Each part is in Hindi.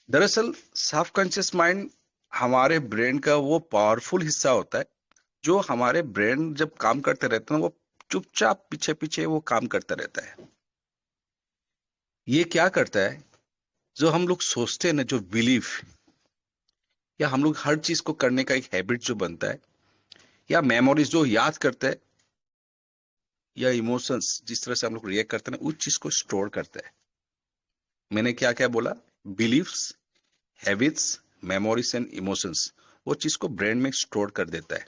दरअसल सबकॉन्शियस माइंड हमारे ब्रेन का वो पावरफुल हिस्सा होता है जो हमारे ब्रेन जब काम करते रहते हैं वो चुपचाप पीछे पीछे वो काम करता रहता है। ये क्या करता है, जो हम लोग सोचते हैं ना, जो बिलीफ या हम लोग हर चीज को करने का एक हैबिट जो बनता है, या मेमोरीज जो याद करते हैं, या इमोशंस जिस तरह से हम लोग रिएक्ट करते हैं ना, उस चीज को स्टोर करता है। मैंने क्या क्या बोला? Beliefs, habits, memories and emotions, वो चीज को ब्रेन में स्टोर कर देता है।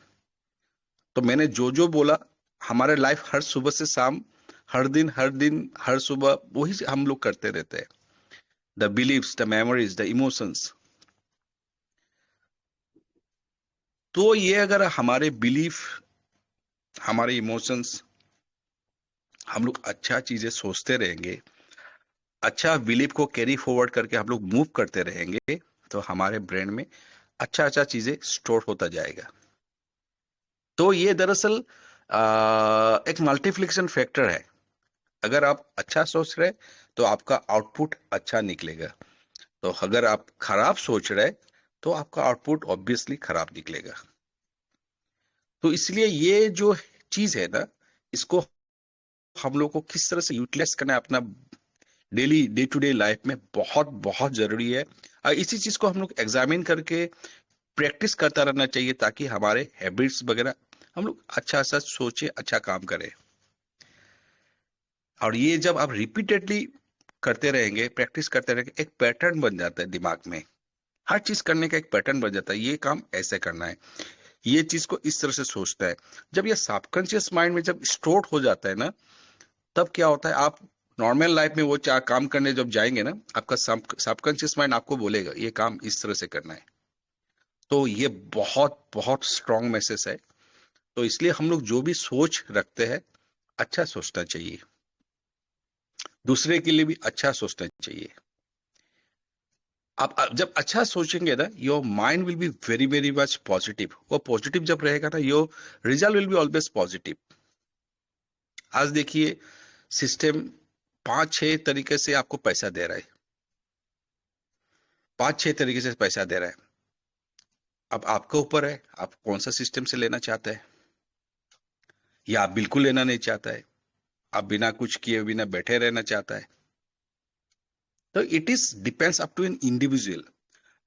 तो मैंने जो जो बोला, हमारे लाइफ हर सुबह से शाम, हर दिन हर सुबह वही हम लोग करते रहते हैं। The believes, the memories, the emotions. तो ये अगर हमारे बिलीफ, हमारे इमोशंस, हम लोग अच्छा चीजें सोचते रहेंगे, अच्छा बिलीफ को कैरी फॉरवर्ड करके हम लोग मूव करते रहेंगे, तो हमारे ब्रेन में अच्छा अच्छा चीजें स्टोर होता जाएगा। तो ये दरअसल एक मल्टीप्लिकेशन फैक्टर है। अगर आप अच्छा सोच रहे तो आपका आउटपुट अच्छा निकलेगा। तो अगर आप खराब सोच रहे तो आपका आउटपुट ऑब्वियसली खराब निकलेगा। तो इसलिए ये जो चीज है ना, इसको हम लोग को किस तरह से यूटिलाइज करना है अपना daily day to day life में, बहुत बहुत जरूरी है। और इसी चीज को हम लोग एग्जामिन करके प्रैक्टिस करता रहना चाहिए, ताकि हमारे हैबिट्स वगैरह हम लोग अच्छा सा सोचे, अच्छा काम करें। और ये जब आप रिपीटेडली करते रहेंगे, प्रैक्टिस करते रहेंगे, एक पैटर्न बन जाता है दिमाग में। हर चीज करने का एक पैटर्न बन जाता है, ये काम ऐसे करना है, ये चीज को इस तरह से सोचता है। जब ये सबकॉन्शियस माइंड में जब स्टोर हो जाता है ना, तब क्या होता है, आप नॉर्मल लाइफ में वो चार काम करने जब जाएंगे ना, आपका सबकॉन्शियस माइंड आपको बोलेगा ये काम इस तरह से करना है। तो ये बहुत बहुत स्ट्रांग मैसेज है। तो इसलिए हम लोग जो भी सोच रखते हैं, अच्छा सोचना चाहिए, दूसरे के लिए भी अच्छा सोचना चाहिए। आप जब अच्छा सोचेंगे ना, your mind will be very very much positive. वो पॉजिटिव जब रहेगा ना, your result will be always positive. आज देखिए, सिस्टम पांच छह तरीके से आपको पैसा दे रहा है, पांच छह तरीके से पैसा दे रहा है। अब आपके ऊपर है, आप कौन सा सिस्टम से लेना चाहते हैं, या आप बिल्कुल लेना नहीं चाहता है, आप बिना कुछ किए बिना बैठे रहना चाहता है। तो it is depends up to an individual.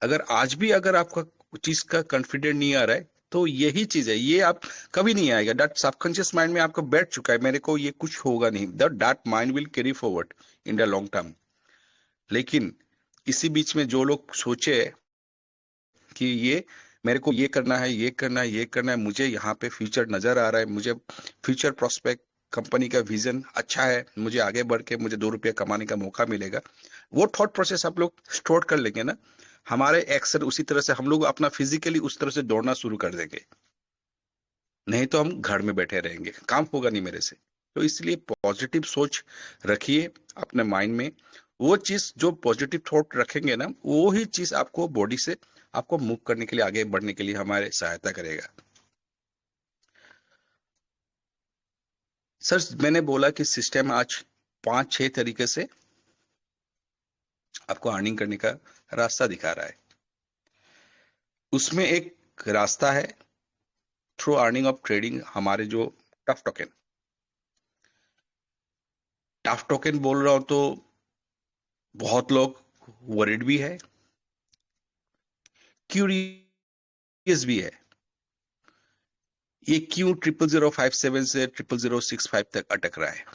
अगर आज भी अगर आपका चीज का कॉन्फिडेंट नहीं आ रहा है, तो यही चीज है, ये आप कभी नहीं आएगा। दैट सबकॉन्शियस माइंड में आपको बैठ चुका है, मेरे को ये कुछ होगा नहीं, that that mind will carry forward in the long term. लेकिन इसी बीच में जो लोग सोचे कि ये मेरे को ये करना है, ये करना है, ये करना है, मुझे यहाँ पे फ्यूचर नजर आ रहा है, मुझे फ्यूचर प्रोस्पेक्ट, कंपनी का विजन अच्छा है, मुझे आगे बढ़ के मुझे 2 रुपया कमाने का मौका मिलेगा, वो थॉट प्रोसेस आप लोग स्टोर कर लेंगे ना, हमारे एक्शन उसी तरह से, हम लोग अपना फिजिकली उस तरह से दौड़ना शुरू कर देंगे। नहीं तो हम घर में बैठे रहेंगे, काम होगा नहीं मेरे से। तो इसलिए पॉजिटिव सोच रखिए अपने माइंड में। वो चीज जो पॉजिटिव थॉट रखेंगे ना, वो ही चीज आपको बॉडी से आपको मूव करने के लिए, आगे बढ़ने के लिए हमारे सहायता करेगा। सर, मैंने बोला कि सिस्टम आज पांच छह तरीके से आपको अर्निंग करने का रास्ता दिखा रहा है। उसमें एक रास्ता है थ्रू अर्निंग ऑफ ट्रेडिंग, हमारे जो टफ टोकन। टफ टोकन बोल रहा हूं तो बहुत लोग वरिड भी है, क्यूरियस भी है। ये क्यों 00057 से 00065 तक अटक रहा है,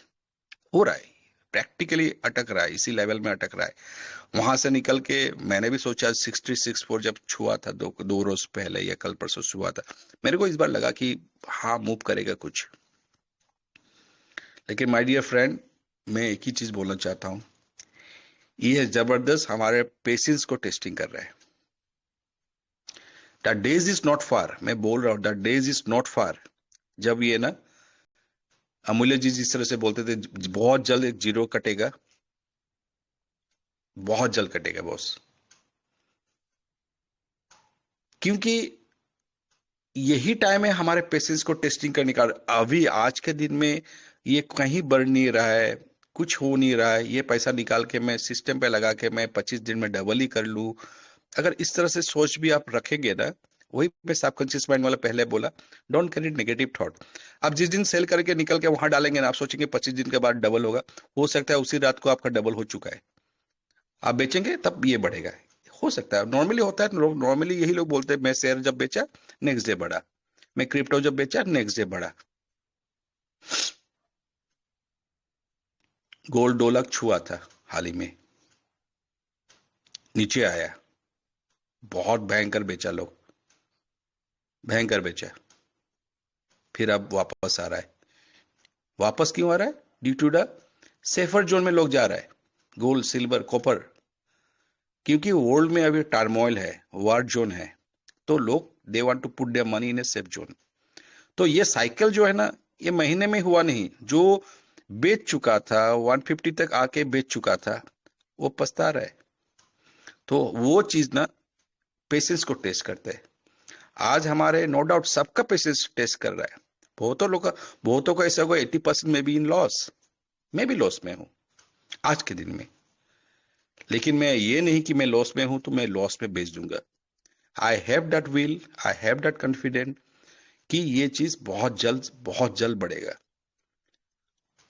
हो रहा है, प्रैक्टिकली अटक रहा है, इसी लेवल में अटक रहा है। वहां से निकल के मैंने भी सोचा 6064 जब छुआ था, दो रोज पहले या कल परसों छुआ था, मेरे को इस बार लगा कि हाँ मूव करेगा कुछ। लेकिन माय डियर फ्रेंड, मैं एक ही चीज बोलना चाहता हूँ, ये जबरदस्त हमारे पेशेंस को टेस्टिंग कर रहा है। The days is not far, मैं बोल रहा हूँ, the days is not far, जब ये ना, अमूल्य जी जिस तरह से बोलते थे, बहुत जल्द एक जीरो कटेगा, बहुत जल्द कटेगा बॉस। क्योंकि यही टाइम है हमारे पेशेंस को टेस्टिंग करने का। अभी आज के दिन में ये कहीं बढ़ नहीं रहा है, कुछ हो नहीं रहा है, ये पैसा निकाल के मैं सिस्टम पे लगा के मैं 25 दिन में डबल ही कर लूं। अगर इस तरह से सोच भी आप रखेंगे ना, वही मैं सबकॉन्शियस माइंड वाला पहले बोला, डोंट कैरी नेगेटिव थॉट। आप जिस दिन सेल करके निकल के वहां डालेंगे ना, आप सोचेंगे 25 दिन के बाद डबल होगा, हो सकता है उसी रात को आपका डबल हो चुका है, आप बेचेंगे तब ये बढ़ेगा। हो सकता है, नॉर्मली होता है, नॉर्मली यही लोग बोलते हैं, मैं शेयर जब बेचा नेक्स्ट डे बढ़ा, मैं क्रिप्टो जब बेचा नेक्स्ट डे बढ़ा। गोल्ड 2 लाख छुआ था हाल ही में, नीचे आया, बहुत भयंकर बेचा लोग, भयंकर बेचा, फिर अब वापस आ रहा है। वापस क्यों आ रहा है? Due to the safer zone में लोग जा रहा है, गोल्ड सिल्वर कॉपर, क्योंकि वर्ल्ड में अभी टर्मोइल है, वार जोन है, तो लोग they want to put their money in a safe zone. तो ये साइकिल जो है ना, ये महीने में हुआ नहीं। जो बेच चुका था 150 तक आके बेच चुका था, वो पछता रहा है। तो वो चीज ना पेशेंस को टेस्ट करते हैं। आज हमारे नो डाउट सबका पेशेंस टेस्ट कर रहा है। बहुतों का ऐसा होगा 80% में बी इन लॉस, मैं भी लॉस में हूं आज के दिन में। लेकिन मैं ये नहीं कि मैं लॉस में हूं तो मैं लॉस में बेच दूंगा। I have that will, I have that confident कि ये चीज बहुत जल्द बढ़ेगा।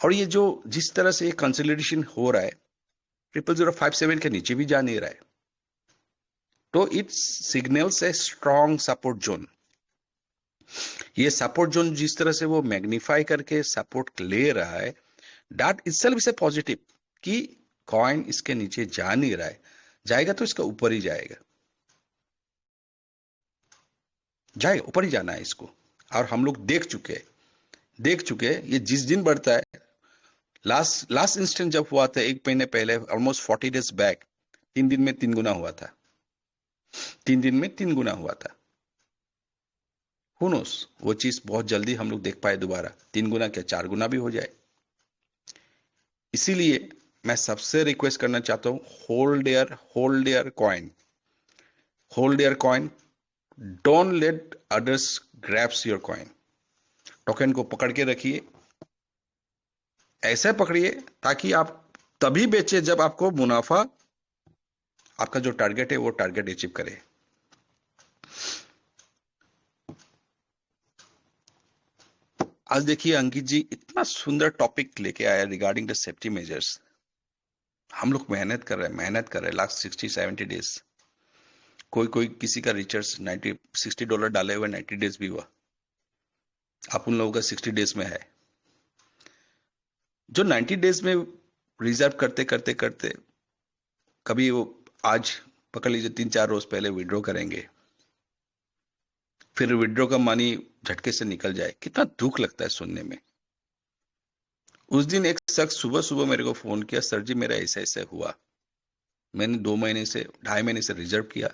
और ये जो जिस तरह से कंसोलिडेशन हो रहा है, 0057 के नीचे भी जा नहीं रहा है, तो it signals a strong support zone. ये सपोर्ट जोन जिस तरह से वो मैग्नीफाई करके सपोर्ट ले रहा है, that itself is a positive कि कॉइन इसके नीचे जा नहीं रहा है, जाएगा तो इसका ऊपर ही जाएगा, जाएगा ऊपर ही जाना है इसको। और हम लोग देख चुके ये जिस दिन बढ़ता है, लास्ट इंस्टेंट जब हुआ था 1 महीने पहले, ऑलमोस्ट 40 डेज बैक, 3 दिन में 3 गुना हुआ था, 3 दिन में 3 गुना हुआ था। हु नोस, वो चीज बहुत जल्दी हम लोग देख पाए दोबारा, 3 गुना क्या 4 गुना भी हो जाए। इसीलिए मैं सबसे रिक्वेस्ट करना चाहता हूं, hold their coin, hold their coin, don't let others grabs your coin. Token को पकड़ के रखिए, ऐसे पकड़िए ताकि आप तभी बेचे जब आपको मुनाफा, आपका जो टारगेट है वो टारगेट अचीव करे। आज देखिए अंकित जी इतना सुंदर टॉपिक लेके आया रिगार्डिंग द सेफ्टी मेजर्स। हम लोग मेहनत कर रहे हैं लास्ट 60-70 डेज। कोई किसी का रिचार्ज $60 डाले हुए 90 डेज भी हुआ, आप उन लोगों का 60 डेज में है। जो 90 डेज में रिजर्व करते करते करते कभी वो आज पकड़ लीजिए 3-4 रोज पहले विड्रॉ करेंगे, फिर विड्रॉ का मनी झटके से निकल जाए, कितना दुख लगता है सुनने में। उस दिन एक शख्स सुबह सुबह मेरे को फोन किया, सर जी मेरा ऐसा ऐसा हुआ, मैंने 2.5 महीने से रिजर्व किया,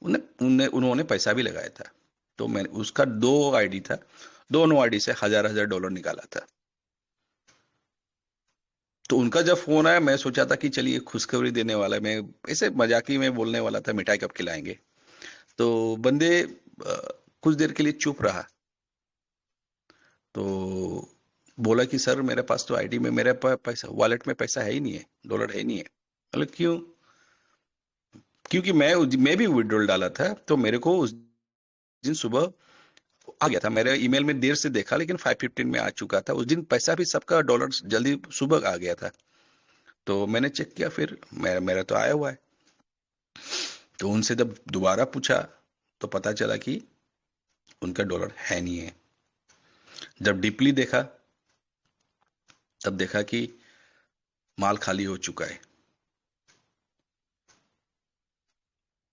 उन्होंने पैसा भी लगाया था, तो मैंने उसका 2 आईडी था, दोनों आईडी से $1000 निकाला था। तो उनका जब फोन आया, मैं सोचा था कि चलिए खुशखबरी देने वाला है, मैं ऐसे मजाकी में बोलने वाला था, मिठाई कब खिलाएंगे। तो बंदे कुछ देर के लिए चुप रहा, तो बोला कि सर मेरे पास तो आईडी में मेरे पास पैसा, वॉलेट में पैसा है ही नहीं है, डॉलर है ही नहीं है। बोले क्यों? क्योंकि मैं भी विड्रॉल डाला था, तो मेरे को उस दिन सुबह आ गया था, मेरे ईमेल में देर से देखा लेकिन 5:15 में आ चुका था। उस दिन पैसा भी सबका डॉलर जल्दी सुबह आ गया था, तो मैंने चेक किया, फिर मेरा तो आया हुआ है। तो उनसे जब दोबारा पूछा तो पता चला कि उनका डॉलर है नहीं है। जब डीपली देखा तब देखा कि माल खाली हो चुका है।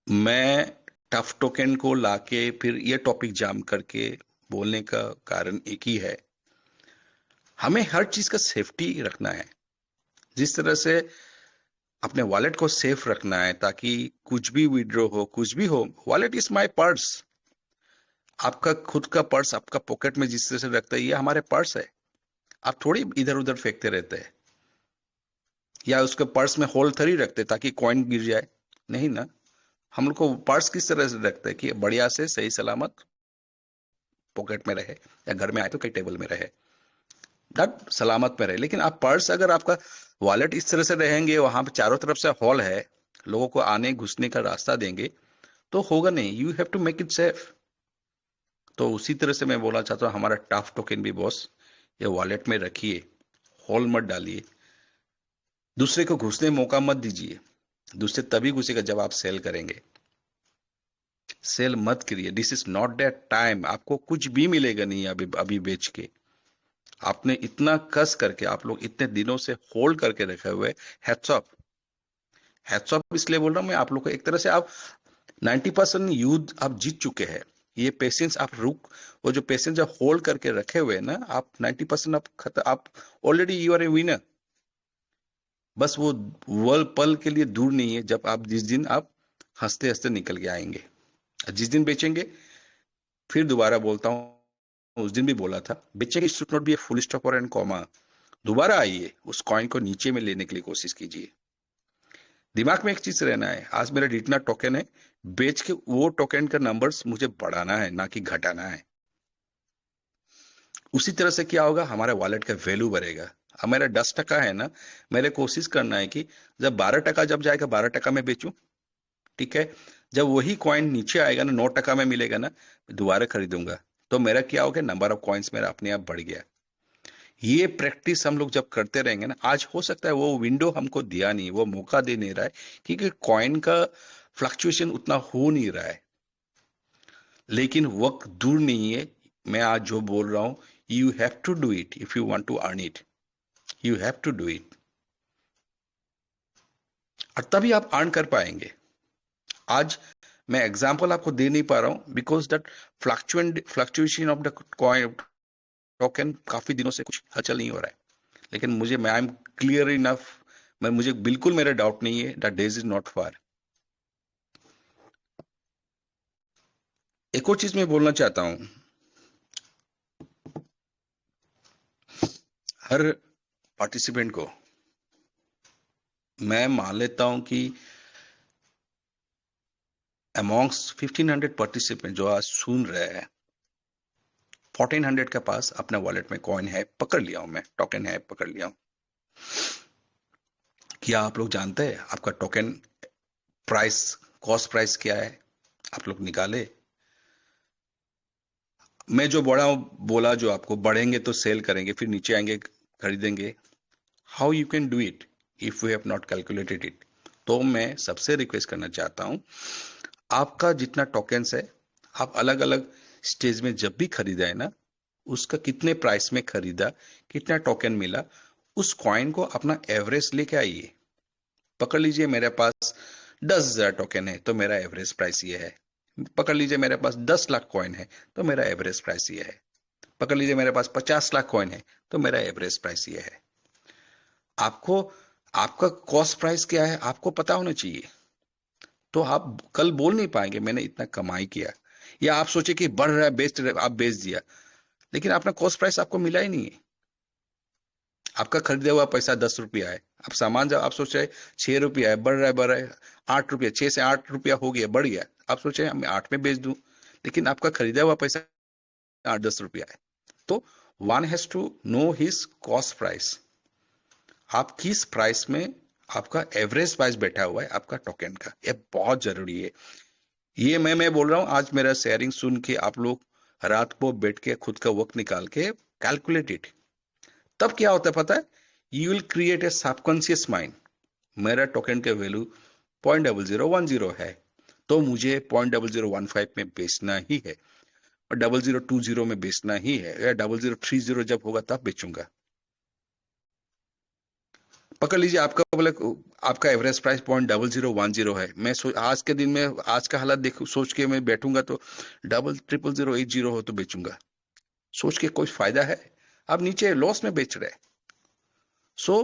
मैं टफ टोकन को लाके फिर ये टॉपिक जाम करके बोलने का कारण एक ही है, हमें हर चीज का सेफ्टी रखना है। जिस तरह से अपने वॉलेट को सेफ रखना है ताकि कुछ भी विड्रॉ हो, कुछ भी हो, वॉलेट इज माय पर्स। आपका खुद का पर्स आपका पॉकेट में जिस तरह से रखता है, ये हमारे पर्स है। आप थोड़ी इधर उधर फेंकते रहते हैं, या उसके पर्स में होल थरी रखते ताकि कॉइन गिर जाए, नहीं ना। हम लोग को पर्स किस तरह से रखते हैं कि बढ़िया से सही सलामत पॉकेट में रहे, या घर में आए तो कहीं टेबल में रहे। दैट सलामत में रहे। लेकिन आप पर्स, अगर आपका वॉलेट इस तरह से रहेंगे, वहां पे चारों तरफ से हॉल है, लोगों को आने घुसने का रास्ता देंगे, तो होगा नहीं। You have to make it safe. तो उसी तरह से मैं बोलना चाहता हूँ, हमारा टफ टोकन भी बॉस ये वॉलेट में रखिए, हॉल मत डालिए, दूसरे को घुसने मौका मत दीजिए। दूसरे तभी घुसेगा जब आप सेल करेंगे। सेल मत करिए, this is not that time. आपको कुछ भी मिलेगा नहीं अभी अभी बेच के। आपने इतना कस करके, आप लोग इतने दिनों से होल्ड करके रखे हुए, हैट्स ऑफ। हैट्स ऑफ इसलिए बोल रहा हूं मैं आप लोग को, एक तरह से आप 90% युद्ध आप जीत चुके हैं। ये पेशेंस आप वो जो पेशेंस आप होल्ड करके रखे हुए हैं ना, आप 90% आप already you are a winner. बस वो पल के लिए दूर नहीं है जब आप, जिस दिन आप हंसते हंसते निकल के आएंगे। जिस दिन बेचेंगे, फिर दोबारा बोलता हूं, उस दिन भी बोला था, बेचेंगे should not be a full stop और एंड कॉमा। दोबारा आइए, उस कॉइन को नीचे में लेने के लिए कोशिश कीजिए। दिमाग में एक चीज रहना है, आज मेरा जितना टोकन है, बेच के वो टोकन का नंबर्स मुझे बढ़ाना है, ना कि घटाना है। उसी तरह से क्या होगा, हमारे वॉलेट का वैल्यू बढ़ेगा। अब मेरा 10% है ना, मेरे कोशिश करना है कि जब 12% जब जाएगा, 12% में बेचूं। ठीक है, जब वही कॉइन नीचे आएगा ना, 9% में मिलेगा ना, दोबारा खरीदूंगा। तो मेरा क्या हो गया, नंबर ऑफ कॉइन्स मेरा अपने आप बढ़ गया। ये प्रैक्टिस हम लोग जब करते रहेंगे ना, आज हो सकता है वो विंडो हमको दिया नहीं, वो मौका दे नहीं रहा है, क्योंकि कॉइन का फ्लक्चुएशन उतना हो नहीं रहा है। लेकिन वक्त दूर नहीं है, मैं आज जो बोल रहा हूं, you have to do it if you want to earn it. You have to do it, और तभी आप अर्न कर पाएंगे। आज मैं एग्जांपल आपको दे नहीं पा रहा हूं, because that fluctuation of the coin token काफी दिनों से कुछ हलचल नहीं हो रहा है। लेकिन मुझे, मैं आई एम क्लियर इनफ, मुझे बिल्कुल मेरा डाउट नहीं है that days is not far. एक और चीज मैं बोलना चाहता हूं, हर पार्टिसिपेंट को मैं मान लेता हूं कि अमॉन्ग्स 1500 पार्टिसिपेंट जो आज सुन रहे हैं, 1400 के पास अपने वॉलेट में कॉइन है, पकड़ लिया हूं मैं, टोकन है, पकड़ लिया हूं। क्या आप लोग जानते हैं आपका टोकन प्राइस, कॉस्ट प्राइस क्या है? आप लोग निकाले। मैं जो बोला जो आपको, बढ़ेंगे तो सेल करेंगे, फिर नीचे आएंगे खरीदेंगे। How you can do it if we have not calculated it? तो मैं सबसे रिक्वेस्ट करना चाहता हूं, आपका जितना टोकन्स है, आप अलग अलग स्टेज में जब भी खरीदा है ना, उसका कितने प्राइस में खरीदा, कितना टोकन मिला, उस कॉइन को अपना एवरेज लेके आइए। पकड़ लीजिए मेरे पास 10,000 टोकन है, तो मेरा एवरेज प्राइस ये है। पकड़ लीजिए मेरे पास 10 लाख कॉइन है, तो मेरा एवरेज प्राइस ये है। पकड़ लीजिए मेरे पास 50 लाख कॉइन है, तो मेरा एवरेज प्राइस ये है। आपको, आपका कॉस्ट प्राइस क्या है आपको पता होना चाहिए। तो आप कल बोल नहीं पाएंगे मैंने इतना कमाई किया, या आप सोचे कि बढ़ रहा है, बेच रहे, आप बेच दिया, लेकिन अपना कॉस्ट प्राइस आपको मिला ही नहीं है। आपका खरीदा हुआ पैसा 10 रुपया है, अब सामान जब आप सोच रहे 6 रुपया है, बढ़ रहा है 8 रुपया, 6 से 8 रुपया हो गया, बढ़ गया, आप सोच रहे मैं 8 में बेच दूं, लेकिन आपका खरीदा हुआ पैसा 8-10 रुपया है। तो one has to know his cost price. आप किस प्राइस में, आपका एवरेज प्राइस बैठा हुआ है आपका टोकन का, ये बहुत जरूरी है। ये मैं बोल रहा हूं, आज मेरा शेयरिंग सुन के आप लोग रात को बैठ के खुद का वक्त निकाल के कैलकुलेट इट। तब क्या होता है पता है, you will create a subconscious mind, मेरा टोकन का वैल्यू 0.0010 है, तो मुझे 0.0015 में बेचना ही है, और 0020 में बेचना ही है, या 0030 जब होगा तब बेचूंगा। पकड़ लीजिए आपका बोले, आपका एवरेज प्राइस 0.0010 है, मैं आज के दिन में, आज का हालत देख सोच के मैं बैठूंगा तो 000080 हो तो बेचूंगा। सोच के कोई फायदा है? आप नीचे लॉस में बेच रहे। सो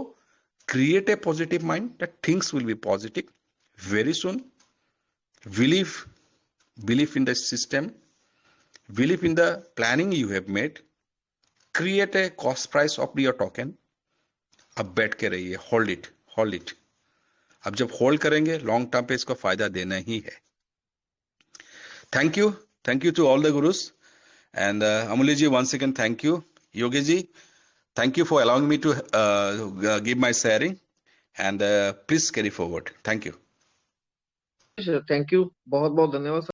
create a positive mind that things will be positive very soon. Believe in the system, believe in the planning you have made, create a cost price of your token। अब बैठ के रहिए, होल्ड इट। अब जब होल्ड करेंगे लॉन्ग टर्म पे इसको फायदा देना ही है। Thank you to all the gurus, and Amulya ji, once again thank you. Yogi ji Thank you for allowing me to give my sharing, and please carry forward. Thank you. Thank you, बहुत बहुत धन्यवाद।